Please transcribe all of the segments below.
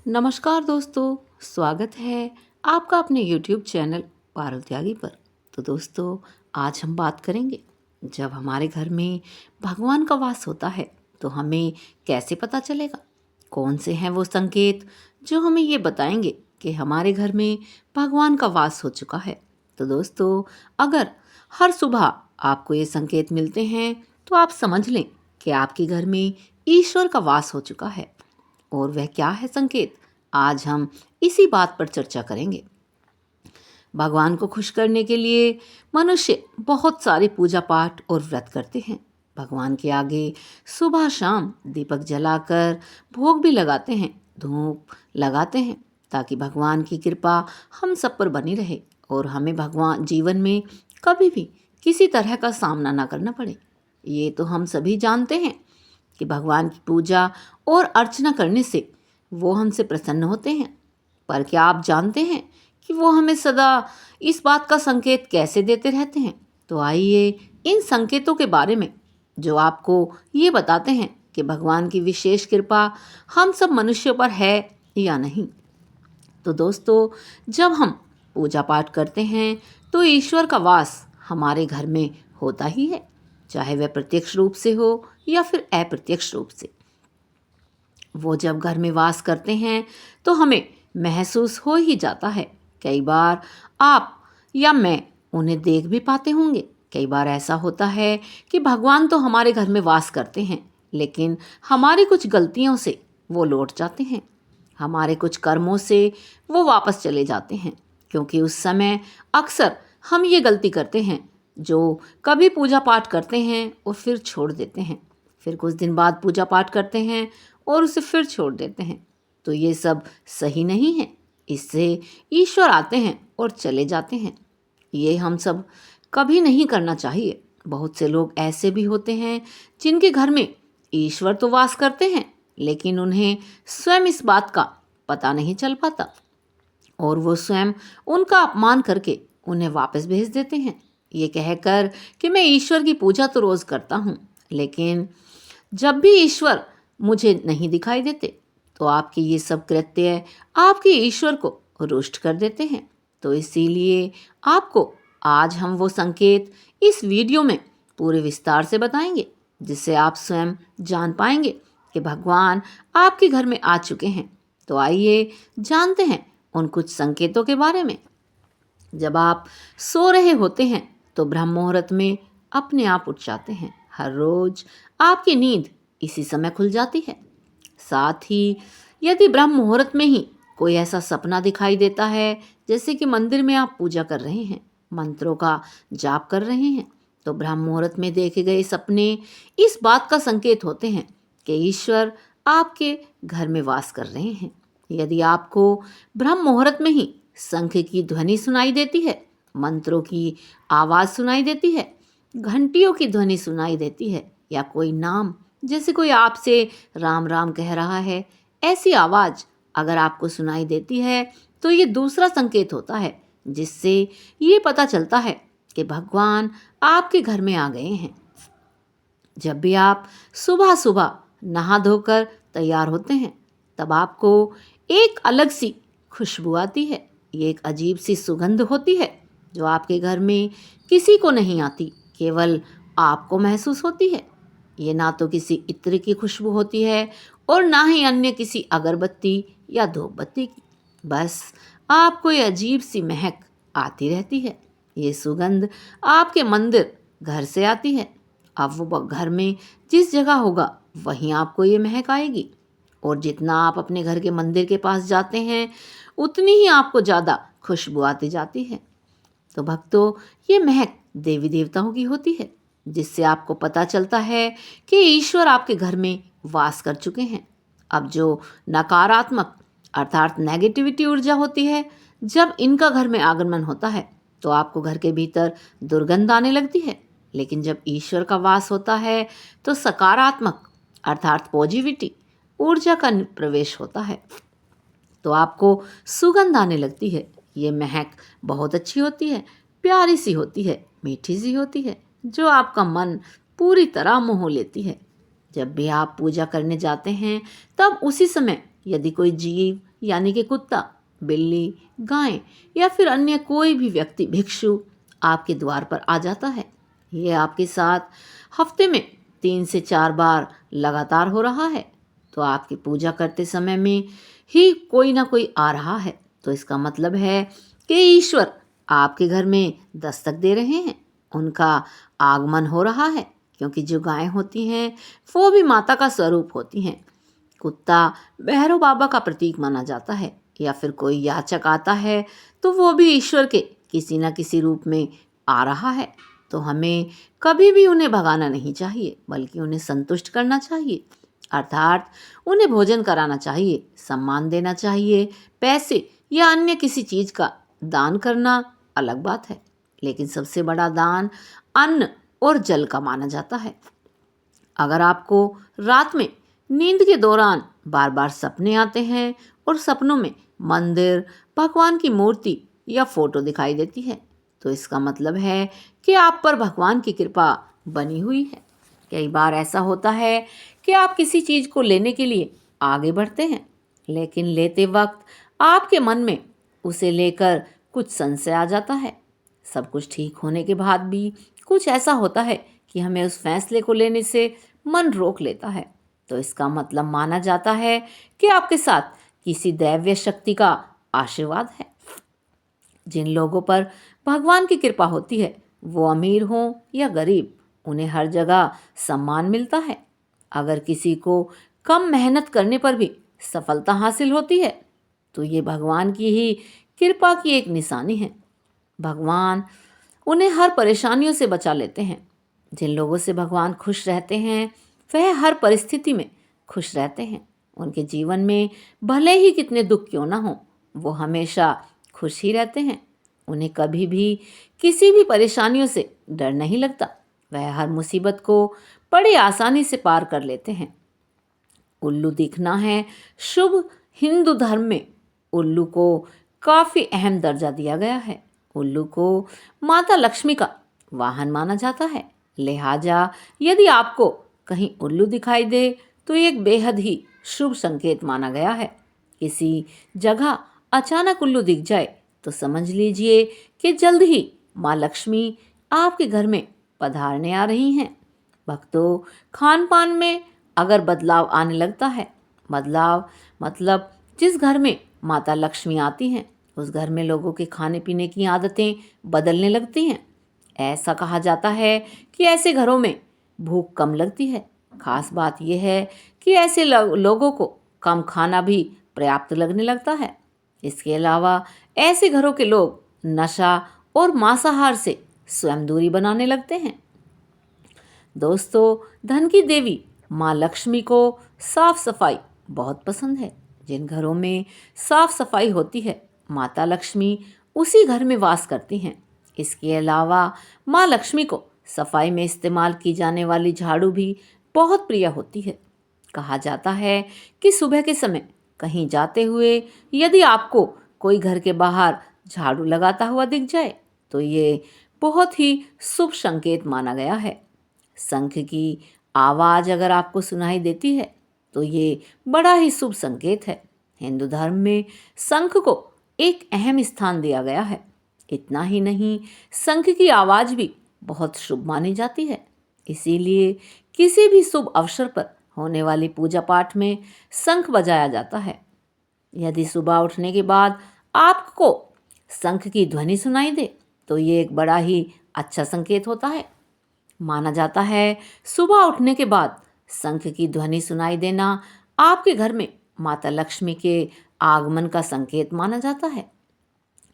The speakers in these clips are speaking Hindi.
नमस्कार दोस्तों, स्वागत है आपका अपने YouTube चैनल पारुल त्यागी पर। तो दोस्तों, आज हम बात करेंगे जब हमारे घर में भगवान का वास होता है तो हमें कैसे पता चलेगा। कौन से हैं वो संकेत जो हमें ये बताएंगे कि हमारे घर में भगवान का वास हो चुका है। तो दोस्तों, अगर हर सुबह आपको ये संकेत मिलते हैं तो आप समझ लें कि आपके घर में ईश्वर का वास हो चुका है। और वह क्या है संकेत, आज हम इसी बात पर चर्चा करेंगे। भगवान को खुश करने के लिए मनुष्य बहुत सारे पूजा पाठ और व्रत करते हैं। भगवान के आगे सुबह शाम दीपक जलाकर भोग भी लगाते हैं, धूप लगाते हैं, ताकि भगवान की कृपा हम सब पर बनी रहे और हमें भगवान जीवन में कभी भी किसी तरह का सामना ना करना पड़े। ये तो हम सभी जानते हैं कि भगवान की पूजा और अर्चना करने से वो हमसे प्रसन्न होते हैं। पर क्या आप जानते हैं कि वो हमें सदा इस बात का संकेत कैसे देते रहते हैं? तो आइए इन संकेतों के बारे में जो आपको ये बताते हैं कि भगवान की विशेष कृपा हम सब मनुष्यों पर है या नहीं। तो दोस्तों, जब हम पूजा पाठ करते हैं तो ईश्वर का वास हमारे घर में होता ही है, चाहे वह प्रत्यक्ष रूप से हो या फिर अप्रत्यक्ष रूप से। वो जब घर में वास करते हैं तो हमें महसूस हो ही जाता है। कई बार आप या मैं उन्हें देख भी पाते होंगे। कई बार ऐसा होता है कि भगवान तो हमारे घर में वास करते हैं, लेकिन हमारी कुछ गलतियों से वो लौट जाते हैं। हमारे कुछ कर्मों से वो वापस चले जाते हैं, क्योंकि उस समय अक्सर हम ये गलती करते हैं जो कभी पूजा पाठ करते हैं और फिर छोड़ देते हैं, फिर कुछ दिन बाद पूजा पाठ करते हैं और उसे फिर छोड़ देते हैं। तो ये सब सही नहीं है। इससे ईश्वर आते हैं और चले जाते हैं। ये हम सब कभी नहीं करना चाहिए। बहुत से लोग ऐसे भी होते हैं जिनके घर में ईश्वर तो वास करते हैं, लेकिन उन्हें स्वयं इस बात का पता नहीं चल पाता और वो स्वयं उनका अपमान करके उन्हें वापस भेज देते हैं, ये कहकर कि मैं ईश्वर की पूजा तो रोज़ करता हूँ, लेकिन जब भी ईश्वर मुझे नहीं दिखाई देते तो आपके ये सब कृत्य आपके ईश्वर को रुष्ट कर देते हैं। तो इसीलिए आपको आज हम वो संकेत इस वीडियो में पूरे विस्तार से बताएंगे, जिससे आप स्वयं जान पाएंगे कि भगवान आपके घर में आ चुके हैं। तो आइए जानते हैं उन कुछ संकेतों के बारे में। जब आप सो रहे होते हैं तो ब्रह्म मुहूर्त में अपने आप उठ जाते हैं। हर रोज आपकी नींद इसी समय खुल जाती है। साथ ही यदि ब्रह्म मुहूर्त में ही कोई ऐसा सपना दिखाई देता है, जैसे कि मंदिर में आप पूजा कर रहे हैं, मंत्रों का जाप कर रहे हैं, तो ब्रह्म मुहूर्त में देखे गए सपने इस बात का संकेत होते हैं कि ईश्वर आपके घर में वास कर रहे हैं। यदि आपको ब्रह्म मुहूर्त में ही शंख की ध्वनि सुनाई देती है, मंत्रों की आवाज़ सुनाई देती है, घंटियों की ध्वनि सुनाई देती है, या कोई नाम जैसे कोई आपसे राम राम कह रहा है, ऐसी आवाज़ अगर आपको सुनाई देती है तो ये दूसरा संकेत होता है, जिससे ये पता चलता है कि भगवान आपके घर में आ गए हैं। जब भी आप सुबह सुबह नहा धोकर तैयार होते हैं, तब आपको एक अलग सी खुशबू आती है। ये एक अजीब सी सुगंध होती है जो आपके घर में किसी को नहीं आती, केवल आपको महसूस होती है। ये ना तो किसी इत्र की खुशबू होती है और ना ही अन्य किसी अगरबत्ती या धूपबत्ती की। बस आपको ये अजीब सी महक आती रहती है। ये सुगंध आपके मंदिर घर से आती है। अब वो घर में जिस जगह होगा वहीं आपको ये महक आएगी, और जितना आप अपने घर के मंदिर के पास जाते हैं उतनी ही आपको ज़्यादा खुशबू आती जाती है। तो भक्तों, ये महक देवी देवताओं की होती है, जिससे आपको पता चलता है कि ईश्वर आपके घर में वास कर चुके हैं। अब जो नकारात्मक अर्थात नेगेटिविटी ऊर्जा होती है, जब इनका घर में आगमन होता है तो आपको घर के भीतर दुर्गंध आने लगती है, लेकिन जब ईश्वर का वास होता है तो सकारात्मक अर्थात पॉजिटिविटी ऊर्जा का प्रवेश होता है, तो आपको सुगंध आने लगती है। ये महक बहुत अच्छी होती है, प्यारी सी होती है, मीठी सी होती है, जो आपका मन पूरी तरह मोह लेती है। जब भी आप पूजा करने जाते हैं तब उसी समय यदि कोई जीव यानी कि कुत्ता, बिल्ली, गाय या फिर अन्य कोई भी व्यक्ति भिक्षु आपके द्वार पर आ जाता है, ये आपके साथ हफ्ते में 3 से 4 बार लगातार हो रहा है, तो आपकी पूजा करते समय में ही कोई ना कोई आ रहा है, तो इसका मतलब है कि ईश्वर आपके घर में दस्तक दे रहे हैं, उनका आगमन हो रहा है। क्योंकि जो गायें होती हैं वो भी माता का स्वरूप होती हैं। कुत्ता भैरव बाबा का प्रतीक माना जाता है, या फिर कोई याचक आता है तो वो भी ईश्वर के किसी न किसी रूप में आ रहा है। तो हमें कभी भी उन्हें भगाना नहीं चाहिए, बल्कि उन्हें संतुष्ट करना चाहिए, अर्थात उन्हें भोजन कराना चाहिए, सम्मान देना चाहिए। पैसे या अन्य किसी चीज़ का दान करना अलग बात है, लेकिन सबसे बड़ा दान अन्न और जल का माना जाता है। अगर आपको रात में नींद के दौरान बार बार सपने आते हैं और सपनों में मंदिर, भगवान की मूर्ति या फोटो दिखाई देती है, तो इसका मतलब है कि आप पर भगवान की कृपा बनी हुई है। कई बार ऐसा होता है कि आप किसी चीज़ को लेने के लिए आगे बढ़ते हैं, लेकिन लेते वक्त आपके मन में उसे लेकर कुछ संशय आ जाता है। सब कुछ ठीक होने के बाद भी कुछ ऐसा होता है कि हमें उस फैसले को लेने से मन रोक लेता है, तो इसका मतलब माना जाता है कि आपके साथ किसी दैवीय शक्ति का आशीर्वाद है। जिन लोगों पर भगवान की कृपा होती है, वो अमीर हों या गरीब, उन्हें हर जगह सम्मान मिलता है। अगर किसी को कम मेहनत करने पर भी सफलता हासिल होती है, तो ये भगवान की ही कृपा की एक निशानी है। भगवान उन्हें हर परेशानियों से बचा लेते हैं। जिन लोगों से भगवान खुश रहते हैं, वह हर परिस्थिति में खुश रहते हैं। उनके जीवन में भले ही कितने दुख क्यों ना हो, वो हमेशा खुश ही रहते हैं। उन्हें कभी भी किसी भी परेशानियों से डर नहीं लगता। वह हर मुसीबत को बड़ी आसानी से पार कर लेते हैं। उल्लू दिखना है शुभ। हिंदू धर्म में उल्लू को काफ़ी अहम दर्जा दिया गया है। उल्लू को माता लक्ष्मी का वाहन माना जाता है। लिहाजा यदि आपको कहीं उल्लू दिखाई दे तो एक बेहद ही शुभ संकेत माना गया है। किसी जगह अचानक उल्लू दिख जाए तो समझ लीजिए कि जल्द ही माँ लक्ष्मी आपके घर में पधारने आ रही हैं। भक्तों, खान पान में अगर बदलाव आने लगता है, बदलाव मतलब जिस घर में माता लक्ष्मी आती हैं उस घर में लोगों के खाने पीने की आदतें बदलने लगती हैं। ऐसा कहा जाता है कि ऐसे घरों में भूख कम लगती है। खास बात यह है कि ऐसे लोगों को कम खाना भी पर्याप्त लगने लगता है। इसके अलावा ऐसे घरों के लोग नशा और मांसाहार से स्वयं दूरी बनाने लगते हैं। दोस्तों, धन की देवी माँ लक्ष्मी को साफ सफाई बहुत पसंद है। जिन घरों में साफ सफाई होती है, माता लक्ष्मी उसी घर में वास करती हैं। इसके अलावा माँ लक्ष्मी को सफाई में इस्तेमाल की जाने वाली झाड़ू भी बहुत प्रिय होती है। कहा जाता है कि सुबह के समय कहीं जाते हुए यदि आपको कोई घर के बाहर झाड़ू लगाता हुआ दिख जाए तो ये बहुत ही शुभ संकेत माना गया है। शंख की आवाज़ अगर आपको सुनाई देती है तो ये बड़ा ही शुभ संकेत है। हिंदू धर्म में शंख को एक अहम स्थान दिया गया है। इतना ही नहीं, शंख की आवाज़ भी बहुत शुभ मानी जाती है। इसीलिए किसी भी शुभ अवसर पर होने वाली पूजा पाठ में शंख बजाया जाता है। यदि सुबह उठने के बाद आपको शंख की ध्वनि सुनाई दे तो ये एक बड़ा ही अच्छा संकेत होता है। माना जाता है सुबह उठने के बाद शंख की ध्वनि सुनाई देना आपके घर में माता लक्ष्मी के आगमन का संकेत माना जाता है।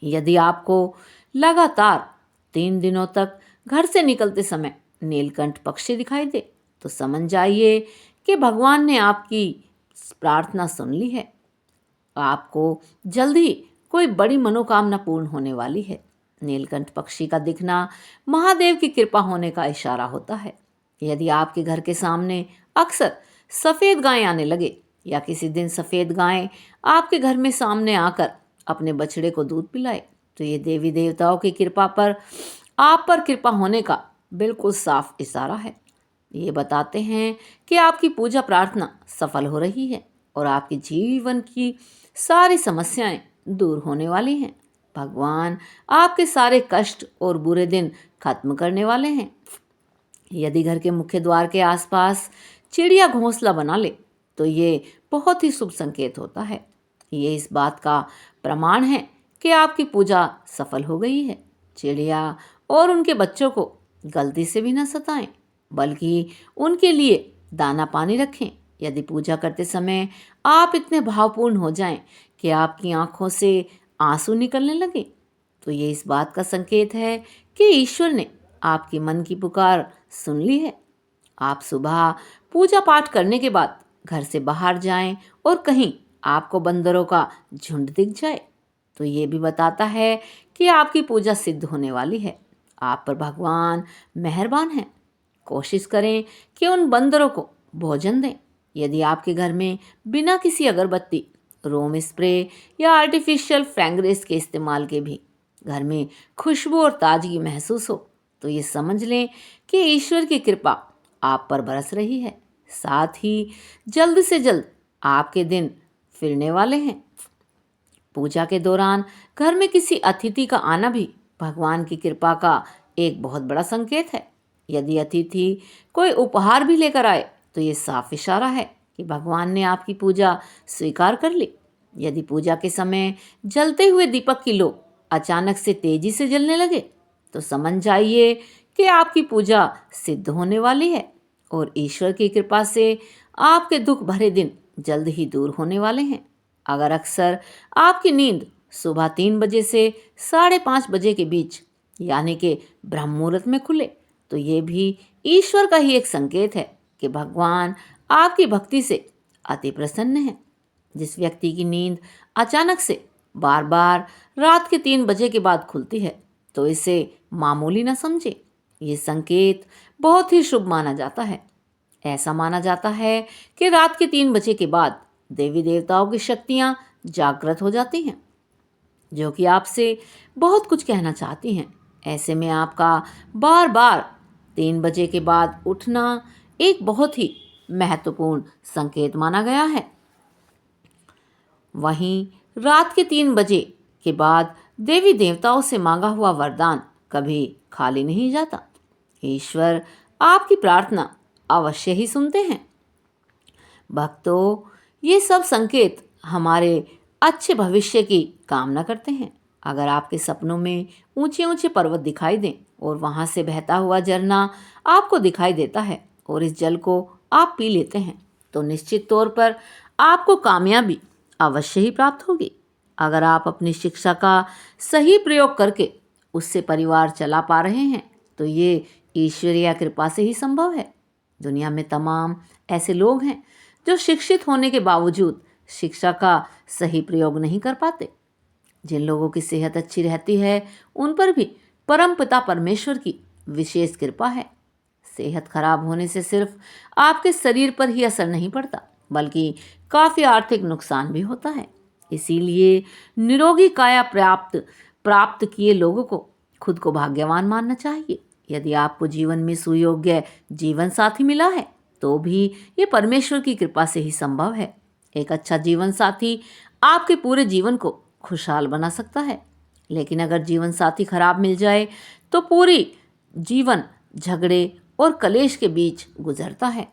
यदि आपको लगातार 3 दिनों तक घर से निकलते समय नीलकंठ पक्षी दिखाई दे तो समझ जाइए कि भगवान ने आपकी प्रार्थना सुन ली है। आपको जल्द ही कोई बड़ी मनोकामना पूर्ण होने वाली है। नीलकंठ पक्षी का दिखना महादेव की कृपा होने का इशारा होता है। यदि आपके घर के सामने अक्सर सफ़ेद गाय आने लगे या किसी दिन सफ़ेद गाय आपके घर में सामने आकर अपने बछड़े को दूध पिलाए तो ये देवी देवताओं की कृपा पर आप पर कृपा होने का बिल्कुल साफ इशारा है। ये बताते हैं कि आपकी पूजा प्रार्थना सफल हो रही है। और आपके जीवन की सारी समस्याएं दूर होने वाली हैं। भगवान आपके सारे कष्ट और बुरे दिन खत्म करने वाले हैं। यदि घर के मुख्य द्वार के आसपास चिड़िया घोंसला बना ले तो ये बहुत ही शुभ संकेत होता है। ये इस बात का प्रमाण है कि आपकी पूजा सफल हो गई है। चिड़िया और उनके बच्चों को गलती से भी न सताएं, बल्कि उनके लिए दाना पानी रखें। यदि पूजा करते समय आप इतने भावपूर्ण हो जाएं कि आपकी आंखों से आंसू निकलने लगे, तो ये इस बात का संकेत है कि ईश्वर ने आपकी मन की पुकार सुन ली है। आप सुबह पूजा पाठ करने के बाद घर से बाहर जाएं और कहीं आपको बंदरों का झुंड दिख जाए तो ये भी बताता है कि आपकी पूजा सिद्ध होने वाली है। आप पर भगवान मेहरबान हैं। कोशिश करें कि उन बंदरों को भोजन दें। यदि आपके घर में बिना किसी अगरबत्ती, रोम स्प्रे या आर्टिफिशियल फ्रेग्रेंस के इस्तेमाल के भी घर में खुशबू और ताजगी महसूस हो तो ये समझ लें कि ईश्वर की कृपा आप पर बरस रही है। साथ ही जल्द से जल्द आपके दिन फिरने वाले हैं। पूजा के दौरान घर में किसी अतिथि का आना भी भगवान की कृपा का एक बहुत बड़ा संकेत है। यदि अतिथि कोई उपहार भी लेकर आए तो ये साफ इशारा है कि भगवान ने आपकी पूजा स्वीकार कर ली। यदि पूजा के समय जलते हुए दीपक की लो अचानक से तेजी से जलने लगे तो समझ जाइए कि आपकी पूजा सिद्ध होने वाली है और ईश्वर की कृपा से आपके दुख भरे दिन जल्द ही दूर होने वाले हैं। अगर अक्सर आपकी नींद सुबह 3 बजे से 5:30 बजे के बीच यानी कि ब्रह्म मुहूर्त में खुले तो ये भी ईश्वर का ही एक संकेत है कि भगवान आपकी भक्ति से अति प्रसन्न है। जिस व्यक्ति की नींद अचानक से बार बार रात के 3 बजे के बाद खुलती है तो इसे मामूली न समझे। ये संकेत बहुत ही शुभ माना जाता है। ऐसा माना जाता है कि रात के 3 बजे के बाद देवी देवताओं की शक्तियाँ जागृत हो जाती हैं जो कि आपसे बहुत कुछ कहना चाहती हैं। ऐसे में आपका बार बार 3 बजे के बाद उठना एक बहुत ही महत्वपूर्ण संकेत माना गया है। वहीं रात के 3 बजे के बाद देवी देवताओं से मांगा हुआ वरदान कभी खाली नहीं जाता। ईश्वर आपकी प्रार्थना अवश्य ही सुनते हैं। भक्तों, ये सब संकेत हमारे अच्छे भविष्य की कामना करते हैं। अगर आपके सपनों में ऊंचे ऊंचे पर्वत दिखाई दें और वहां से बहता हुआ झरना आपको दिखाई देता है और इस जल को आप पी लेते हैं तो निश्चित तौर पर आपको कामयाबी अवश्य ही प्राप्त होगी। अगर आप अपनी शिक्षा का सही प्रयोग करके उससे परिवार चला पा रहे हैं तो ये ईश्वरीय कृपा से ही संभव है। दुनिया में तमाम ऐसे लोग हैं जो शिक्षित होने के बावजूद शिक्षा का सही प्रयोग नहीं कर पाते। जिन लोगों की सेहत अच्छी रहती है उन पर भी परमपिता परमेश्वर की विशेष कृपा है। सेहत खराब होने से सिर्फ आपके शरीर पर ही असर नहीं पड़ता बल्कि काफ़ी आर्थिक नुकसान भी होता है। इसीलिए निरोगी काया प्राप्त किए लोगों को खुद को भाग्यवान मानना चाहिए। यदि आपको जीवन में सुयोग्य जीवन साथी मिला है तो भी ये परमेश्वर की कृपा से ही संभव है। एक अच्छा जीवन साथी आपके पूरे जीवन को खुशहाल बना सकता है, लेकिन अगर जीवन साथी खराब मिल जाए तो पूरी जीवन झगड़े और कलेश के बीच गुजरता है।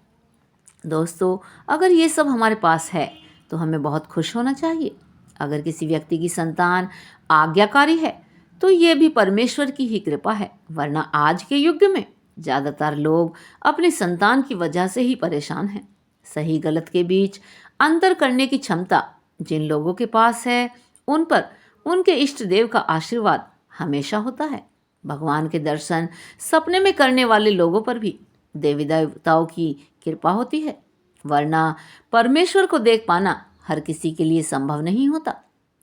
दोस्तों, अगर ये सब हमारे पास है तो हमें बहुत खुश होना चाहिए। अगर किसी व्यक्ति की संतान आज्ञाकारी है तो ये भी परमेश्वर की ही कृपा है, वरना आज के युग में ज़्यादातर लोग अपनी संतान की वजह से ही परेशान हैं। सही गलत के बीच अंतर करने की क्षमता जिन लोगों के पास है उन पर उनके इष्ट देव का आशीर्वाद हमेशा होता है। भगवान के दर्शन सपने में करने वाले लोगों पर भी देवी देवताओं की कृपा होती है, वरना परमेश्वर को देख पाना हर किसी के लिए संभव नहीं होता।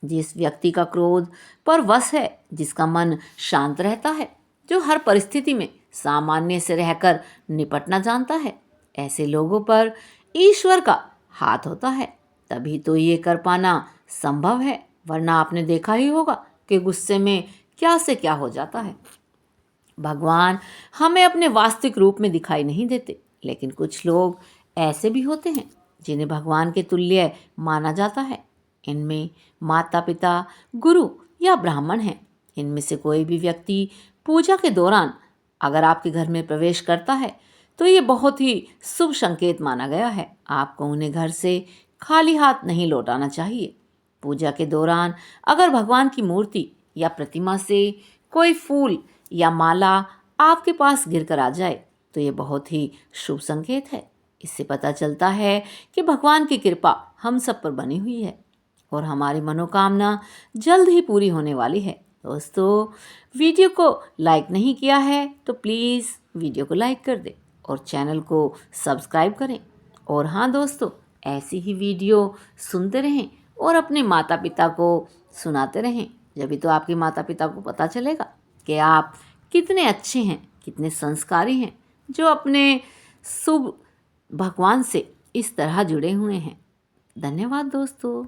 जिस व्यक्ति का क्रोध पर वश है, जिसका मन शांत रहता है, जो हर परिस्थिति में सामान्य से रहकर निपटना जानता है, ऐसे लोगों पर ईश्वर का हाथ होता है। तभी तो ये कर पाना संभव है, वरना आपने देखा ही होगा कि गुस्से में क्या से क्या हो जाता है। भगवान हमें अपने वास्तविक रूप में दिखाई नहीं देते, लेकिन कुछ लोग ऐसे भी होते हैं जिन्हें भगवान के तुल्य माना जाता है। इनमें माता पिता, गुरु या ब्राह्मण हैं। इनमें से कोई भी व्यक्ति पूजा के दौरान अगर आपके घर में प्रवेश करता है तो ये बहुत ही शुभ संकेत माना गया है। आपको उन्हें घर से खाली हाथ नहीं लौटाना चाहिए। पूजा के दौरान अगर भगवान की मूर्ति या प्रतिमा से कोई फूल या माला आपके पास गिर कर आ जाए तो ये बहुत ही शुभ संकेत है। इससे पता चलता है कि भगवान की कृपा हम सब पर बनी हुई है और हमारी मनोकामना जल्द ही पूरी होने वाली है। दोस्तों, वीडियो को लाइक नहीं किया है तो प्लीज़ वीडियो को लाइक कर दें और चैनल को सब्सक्राइब करें। और हाँ दोस्तों, ऐसी ही वीडियो सुनते रहें और अपने माता पिता को सुनाते रहें। जभी तो आपके माता पिता को पता चलेगा कि आप कितने अच्छे हैं, कितने संस्कारी हैं, जो अपने शुभ भगवान से इस तरह जुड़े हुए हैं। धन्यवाद दोस्तों।